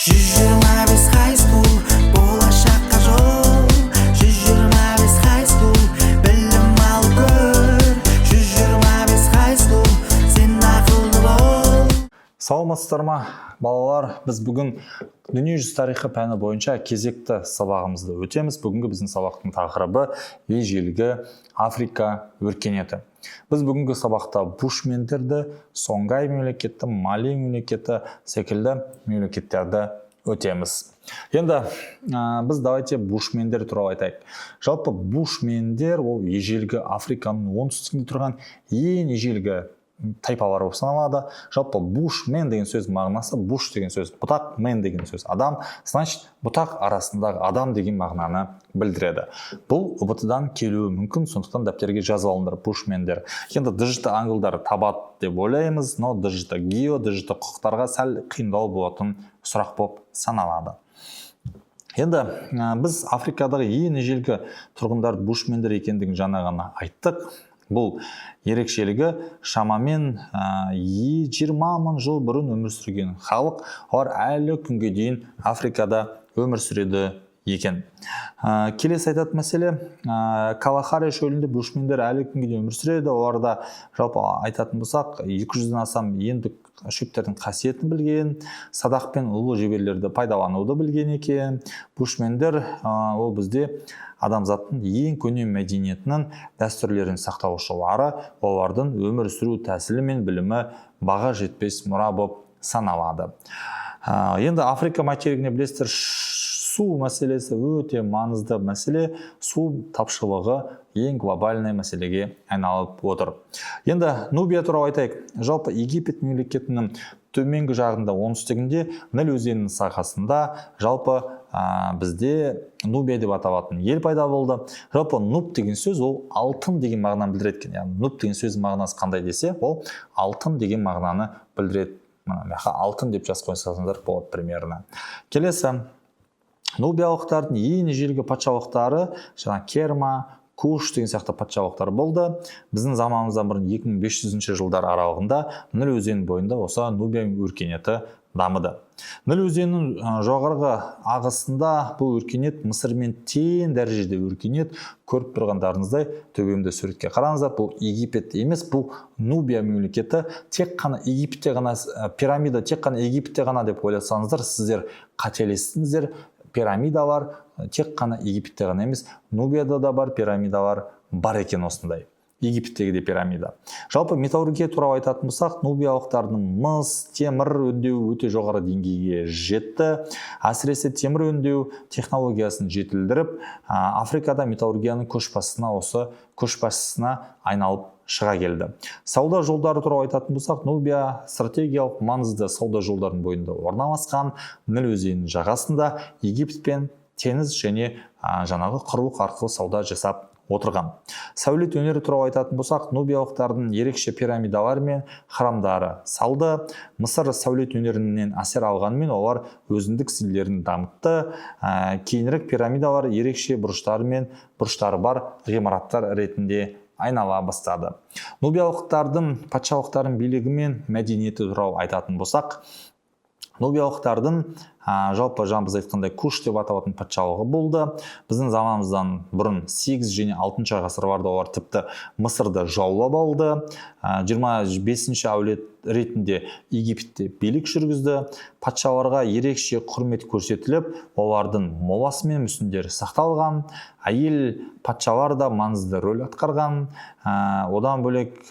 125 high school, болашаққа жол. 125 high school, білім ал көр. 125 high school, сен ақылды бол. Саламатсыздар ма, балалар? Біз бүгін дүниежүзі тарихы пәні бойынша кезекті сабағымызды өтеміз. Бүгінгі біздің сабақтың тақырыбы ежелгі Африка өркениеті. Біз бүгінгі сабақта бушмендерді, Сонгай мемлекеті, Мали мемлекеті секілді мемлекеттерді өтеміз. Енді біз давайте бушмендер туралы айтайық. Жалпы бушмендер ол ежелгі Африканың оңтүстігінде тұрған ең ежелгі тайпалар болып саналады. Жалпы бушмен деген сөз мағынасы, буш деген сөз бұтақ, мен деген сөз адам, значит бұтақ арасындағы адам деген мағынаны білдіреді. Бұл ұбт-дан келуі мүмкін, сондықтан дәптерге жазып алыңдар бушмендер. Енді дж аңғылдар табады деп ойлаймыз, но дж гео, дж құқықтарға сәл қиындау болатын сұрақ болып саналады. Енді біз Африкадағы ең ежелгі тұрғындар бушмендер екендігін жаңа ғана айттық. Бұл ерекшелігі шамамен 20 мың жыл бұрын өмір сүрген халық, олар әлі күнге дейін Африкада өмір сүреді екен. Келесі айтатын мәселе, Калахари шөлінде бушмендер әлі күнге дейін өмір сүреді. Оларда жалпы айтатын болсақ, 200-ден астам ендік шөптердің қасиетін білген, садақ пен ұлы жебелерді пайдалануды білген екен. Бушмендер ол бізде адамзаттың ең көне мәдениетінің дәстүрлерін сақтаушылары, олардың өмір сүру тәсілі мен білімі баға жетпес мұра болып саналады. Енді Африка материгіне білесіздер, су мәселесі өте маңызды мәселе, су тапшылығы ең глобальный мәселеге айналып отыр. Енді Нубия туралы айтайық. Жалпы Египет мемлекетінің төменгі жағында оңтүстігінде Ніл өзенінің сағасында жалпы бізде Нубия деп аталатын ел пайда болды. Жалпы нуб деген сөз ол алтын деген мағынаны білдіреді екен. Яғни нуб деген сөз мағынасы қандай десе, ол алтын деген мағынаны білдіреді. Алтын деп жазып қойсаңыздар болады примерно. Келесі, нубиялықтардың ең ежелгі патшалықтары Керма, Куш деген сияқты патшалықтар болды. Біздің заманымыздан бұрын 2500 жылдар аралығында Ніл өзенінің бойында осы Нубия өркениеті дамыды. Ніл өзенінің жоғарғы ағысында бұл өркениет Мысырмен тең дәрежеде өркениет. Көріп тұрғандарыңыздай төбемде суретке қараңыздар, бұл Египет емес, бұл Нубия мемлекеті. Тек қана Египетте ғана пирамида, тек қана Египетте ғана деп ойласаңыздар, сіздер қателестіңіздер. Пирамидалар тек қана Египетте ғана емес, Нубияда да бар пирамидалар бар екен осындай. Египеттегі де пирамида. Жалпы металлургия туралы айтатын болсақ, нубиялықтардың мыс, темір өңдеу өте жоғары деңгейге жетті. Әсіресе темір өңдеу технологиясын жетілдіріп, Африкада металлургияның көшбасшысына айналып шыға келді. Сауда жолдары туралы айтатын болсақ, Нубия стратегиялық маңызды сауда жолдарының бойында орналасқан, Ніл өзенінің жағасында Египетпен теңіз және жаңағы құрлық арқылы сауда жасап отырған. Сәулет өнері туралы айтатын болсақ, нубиялықтардың ерекше пирамидалар мен храмдары салды. Мысыр сәулет өнерінен әсер алғанымен олар өзіндік стильдерін дамытты. Кейінірек пирамидалар ерекше бұрыштары мен бұрыштары бар ғимараттар ретінде айнала бастады. Нубиялықтардың патшалықтардың билігі мен мәдениеті туралы айтатын болсақ, нубиялықтардың жалпы біз айтқандай Куш деп аталатын патшалығы болды. Біздің заманымыздан бұрын 8 және 6 ғасырларда олар тіпті Мысырды жаулап алды. 25-ші әулет ретінде Египетте билік жүргізді. Патшаларға ерекше құрмет көрсетіліп, олардың моласы мен мүсіндері сақталған. Әйел патшалар да маңызды рөл атқарған. Одан бөлек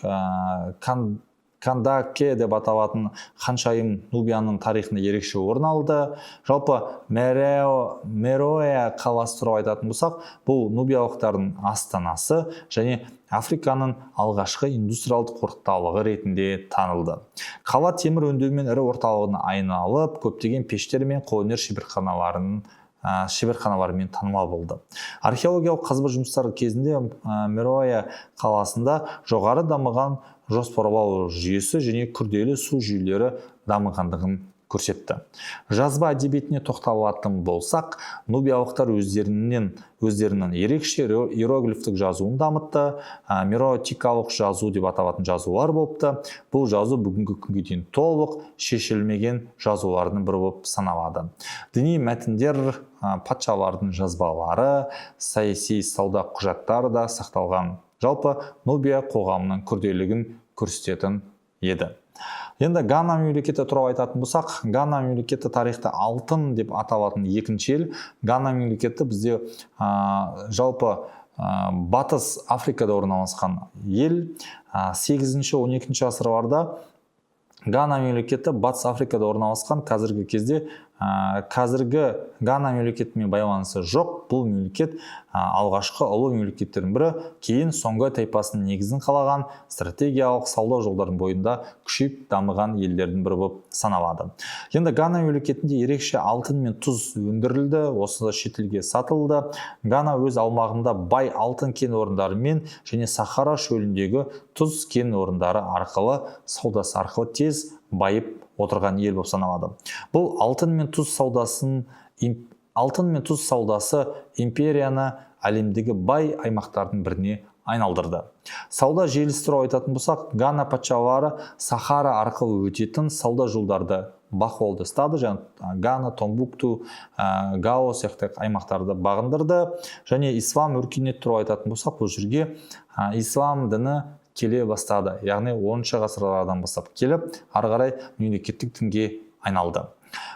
Кандаке деп аталатын ханшайым Нубияның тарихында ерекше орын алды. Жалпы Мероя қаласы туралы айтатын болсақ, бұл нубиялықтардың астанасы және Африканың алғашқы индустриалдық орталығы ретінде танылды. Қала темір өңдеумен ірі орталығына айналып, көптеген пештер мен қолөнер шеберханаларымен танымал болды. Археологиялық қазба жұмыстары кезінде Мероя қаласында жоғары дамыған жоспарлау жүйесі және күрделі су жүйелері дамығандығын көрсетті. Жазба әдебиетіне тоқталатын болсақ, нубиялықтар өздерінің ерекше иероглифтік жазуын дамытты, меротикалық жазу деп аталатын жазулар болыпты. Бұл жазу бүгінгі күнге дейін толық шешілмеген жазулардың бірі болып саналады. Діни мәтіндер, патшалардың жазбалары, саяси сауда құжаттары да сақталған. Жалпы Нубия қоғамының күрделілігін көрсететін еді. Енді Гана мемлекеті туралы айтатын болсақ, Гана мемлекеті тарихта алтын деп аталатын екінші ел. Гана мемлекеті бізде жалпы батыс Африкада орналасқан ел. 8-12 ғасырларда Гана мемлекеті батыс Африкада орналасқан. Қазіргі кезде қазіргі Гана мемлекетімен байланысы жоқ. Бұл мемлекет алғашқы ұлы мемлекеттердің бірі, кейін Сонго тайпасының негізін қалаған стратегиялық сауда жолдардың бойында күшейіп дамыған елдердің бірі болып саналады. Енді Гана мемлекетінде ерекше алтын мен тұз өндірілді, осы шетелге сатылды. Гана өз аумағында бай алтын кен орындарымен және Сахара шөліндегі тұз кен орындары арқылы саудасы арқылы тез байып отырған ел болып саналады. Бұл алтын мен тұз саудасы империяны әлемдегі бай аймақтардың біріне айналдырды. Сауда желісі туралы айтатын болсақ, Гана патшалары Сахара арқылы өтетін сауда жолдарды бақылауды ұстады. Гана, Томбукту, Гао сияқты аймақтарды бағындырды. Және ислам өркениеті туралы айтатын болсақ, бұл жерге ислам діні келе бастады. Яғни 10-шы ғасырлардан бастап келіп, ары қарай мемлекеттік дінге айналды.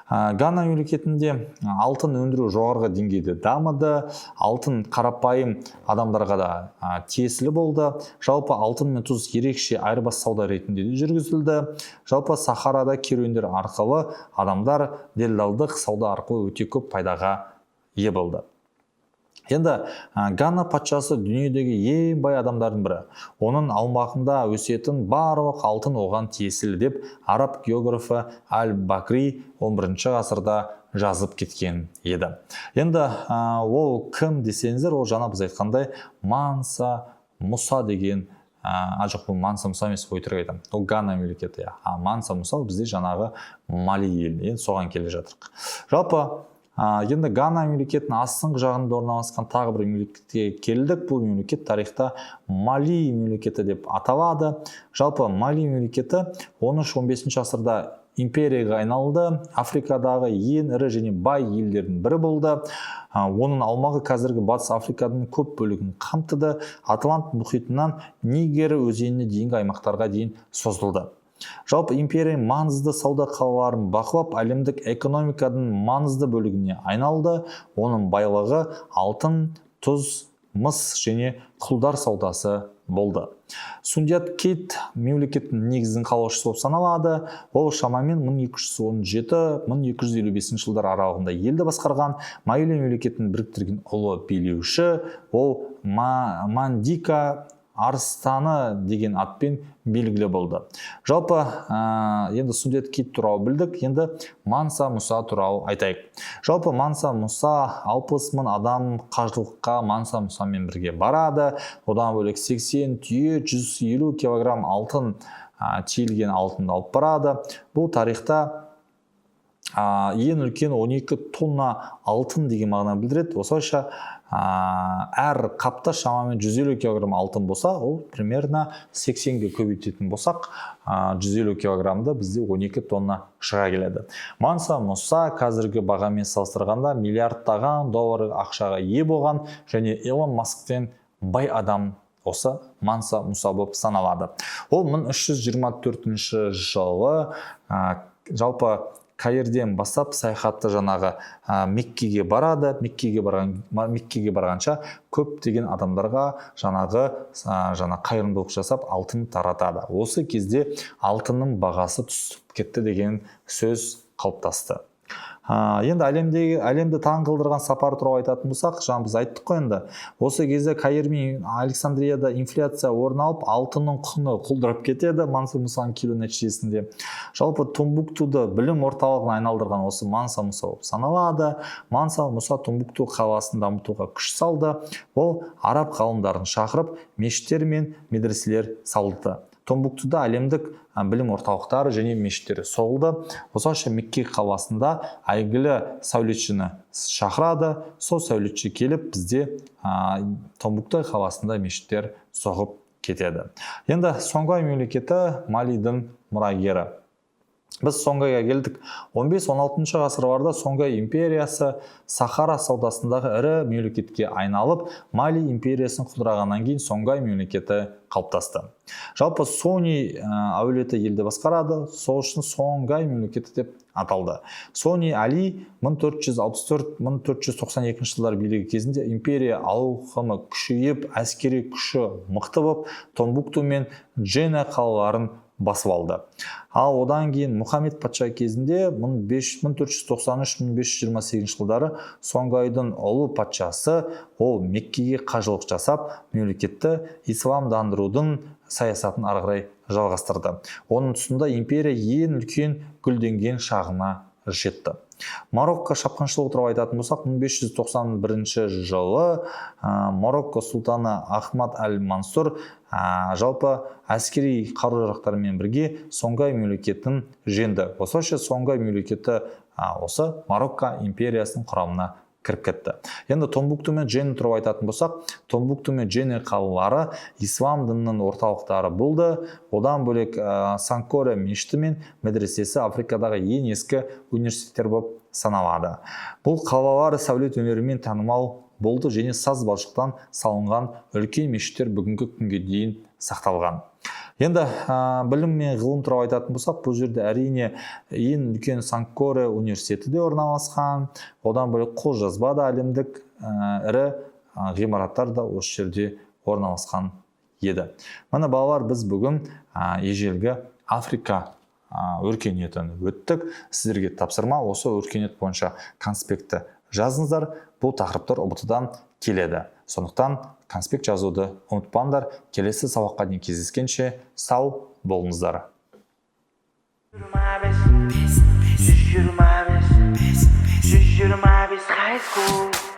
Гана мемлекетінде алтын өндіру жоғарғы деңгейде дамыды. Алтын қарапайым адамдарға да тиесілі болды. Жалпы алтын мен тұз ерекше айырбас сауда ретінде жүргізілді. Жалпы Сахарада керуендер арқылы адамдар делдалдық сауда арқылы өте көп пайдаға ие болды. Енді Гана патшасы дүниедегі ең бай адамдардың бірі. Оның аумағында өсетін барлық алтын оған тиесілі деп араб географы Аль-Бакри 11-ші ғасырда жазып кеткен еді. Енді ол кім десеңіздер, ол жаңа біз айтқандай Манса Муса деген, жоқ, бұл Манса Муса емес, өтірік айтамын. Ол Гана мемлекеті. Манса Муса бізде жаңағы Мали елі. Енді соған келе жатырық. Жалпы енді Гана мемлекетінің астыңғы жағында орналасқан тағы бір мемлекетке келдік. Бұл мемлекет тарихта Мали мемлекеті деп аталады. Жалпы Мали мемлекеті 13-15 ғасырда империяға айналды. Африкадағы ең ірі және бай елдердің бірі болды. Оның аумағы қазіргі батыс Африканың көп бөлігін қамтыды. Атлант мұхитынан Нигер өзеніне дейінгі аймақтарға дейін созылды. Жалпы империя маңызды сауда қалаларын бақылап, әлемдік экономиканың маңызды бөлігіне айналды. Оның байлығы алтын, тұз, мыс және құлдар саудасы болды. Сундиат Кейт мемлекеттің негізін қалаушысы болып саналады. Ол шамамен 1217-1255 жылдар аралығында елді басқарған. Мали мемлекетін біріктірген ұлы билеуші. Ол Мандика арыстаны деген атпен белгілі болды. Жалпы енді Сундиат Кейт туралы білдік, енді Манса Муса туралы айтайық. Жалпы Манса Муса 60 мың адам қажылыққа Манса Мусамен бірге барады. Одан бөлек 80 түйе, 150 килограмм алтын, тиелген алтынды алып барады. Бұл тарихта ең үлкен 12 тонна алтын деген мағына білдіреді. Осылайша әр қапта шамамен 150 килограмм алтын болса, ол примерно 80-ге көбейтетін болсақ, 150 килограммда бізде 12 тонна шыға келеді. Манса Муса қазіргі бағамен салыстырғанда миллиардтаған доллар ақшаға ие болған және Илон Масктен бай адам осы Манса Муса болып саналады. Ол 1324 жылы жалпы Каирден бастап саяхатты жаңағы Меккеге барады. Меккеге барғанша көптеген адамдарға жаңағы қайырымдылық жасап алтын таратады. Осы кезде алтынның бағасы түсіп кетті деген сөз қалыптасты. Енді әлемді таңғалдырған сапар туралы айтатын болсақ, жаңа біз айттық қой енді. Осы кезде Каир мен Александрияда инфляция орын алып, алтынның құны құлдырап кетеді Манса Мусаның келу нәтижесінде. Жалпы Томбуктуды білім орталығына айналдырған осы Манса Муса болып саналады. Манса Муса Томбукту қаласын дамытуға күш салды. Ол араб ғалымдарын шақырып, мешіттер мен медреселер салды. Томбуктуда әлемдік білім орталықтары және мешіттері соғылды. Осылайша Мекке қаласында әйгілі сәулетшіні шақырады. Сол сәулетші келіп бізде Томбукта қаласында мешіттер соғып кетеді. Енді Сонгай мемлекеті Малидің мұрагері. Біз Сонгайға келдік. 15-16 ғасырларда Сонгай империясы Сахара саудасындағы ірі мемлекетке айналып, Мали империясын құлдырағаннан кейін Сонгай мемлекеті қалыптасты. Жалпы Сони әулеті елді басқарады, сол үшін Сонгай мемлекеті деп аталды. Сони Али 1464-1492 жылдар билігі кезінде империя ауқымы күшейіп, әскери күші мықты болып, Томбукту мен Джена қалаларын басып алды. Ал одан кейін Мұхаммед патша кезінде 1493-1528 жылдары Сонгайдың ұлы патшасы ол Меккеге қажылық жасап, мемлекетті исламдандырудың саясатын ары қарай жалғастырды. Оның тұсында империя ең үлкен гүлденген шағына жетті. Марокко шапқыншылығы туралы айтатын болсақ, 1591 жылы Марокко сұлтаны Ахмад аль-Мансур жалпы әскери қару-жарақтарымен бірге Сонгай мемлекетін жеңді. Осылайша Сонгай мемлекеті осы Марокко империясының құрамына кіріп кетті. Енді Томбукту мен Джені туралы айтатын болсақ, Томбукту мен Джені қалалары ислам дінінің орталықтары болды. Одан бөлек Санкоре мешіті мен медресесі Африкадағы ең ескі университеттер болып саналады. Бұл қалалар сәулет өнерімен танымал болды және саз балшықтан салынған үлкен мешіттер бүгінгі күнге дейін сақталған. Енді білім мен ғылым туралы айтатын болсақ, бұл жерде әрине ең үлкен Санкоре университеті де орналасқан. Одан бөлек қолжазба да әлемдік ірі ғимараттар да осы жерде орналасқан еді. Міне балалар, біз бүгін ежелгі Африка өркениетін өттік. Сіздерге тапсырма осы өркениет бойынша конспектті жазыңыздар. Бұл тақырыптар ұбт-дан келеді. Сондықтан конспект жазуды ұмытпаңдар. Келесі сабаққа дейін кездескенше сау болыңыздар. 125 high school.